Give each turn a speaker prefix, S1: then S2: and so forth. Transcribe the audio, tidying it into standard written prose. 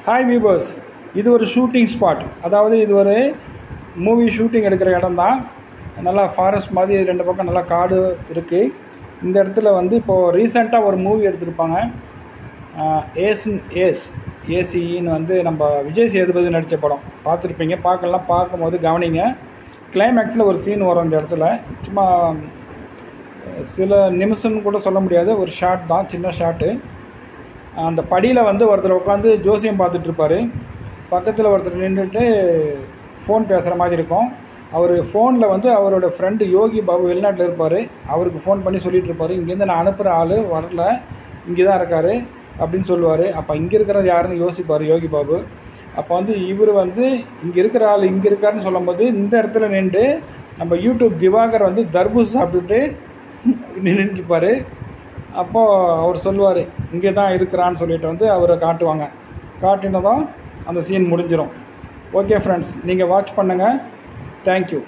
S1: Hi viewers, இது ஒரு shooting spot. அதாவது இது ஒரு மூவி ஷூட்டிங் எடுக்கிற இடம் தான். நல்லா ஃபாரஸ்ட் மாதிரி ரெண்டு பக்கம் நல்லா காடு இருக்குது. இந்த இடத்துல வந்து இப்போது ரீசெண்டாக ஒரு மூவி எடுத்திருப்பாங்க. ஏசின்னு வந்து நம்ம விஜய் சேதுபதி நடித்த படம் பார்த்துருப்பீங்க. பார்க்கும்போது கவனிங்க. கிளைமேக்ஸில் ஒரு சீன் வரும் இந்த இடத்துல. சும்மா சில நிமிஷம்னு கூட சொல்ல முடியாது, ஒரு ஷாட் தான், சின்ன ஷாட்டு. அந்த படியில் வந்து ஒருத்தர் உட்காந்து ஜோசியம் பார்த்துட்ருப்பார். பக்கத்தில் ஒருத்தர் நின்றுட்டு ஃபோன் பேசுகிற மாதிரி இருக்கும். அவர் ஃபோனில் வந்து அவரோட ஃப்ரெண்டு யோகி பாபு வெளிநாட்டில் இருப்பார். அவருக்கு ஃபோன் பண்ணி சொல்லிகிட்டு இருப்பார், இங்கேருந்து நான் அனுப்புகிற ஆள் வரல, இங்கே தான் இருக்கார் அப்படின்னு சொல்லுவார். அப்போ இங்கே இருக்கிறது யாருன்னு யோசிப்பார் யோகி பாபு. அப்போ வந்து இவர் வந்து இங்கே இருக்கிற ஆள் இங்கே இருக்காருன்னு சொல்லும்போது இந்த இடத்துல நின்று நம்ம யூடியூப் திவாகர் வந்து தர்பூஸ் சாப்பிட்டுட்டு நின்றுட்டுருப்பார். அப்போது அவர் சொல்லுவார், இங்கே தான் இருக்கிறான்னு சொல்லிட்டு வந்து அவரை காட்டுவாங்க. காட்டினதும் அந்த சீன் முடிஞ்சிடும். ஓகே ஃப்ரெண்ட்ஸ், நீங்கள் வாட்ச் பண்ணுங்கள். தேங்க்யூ.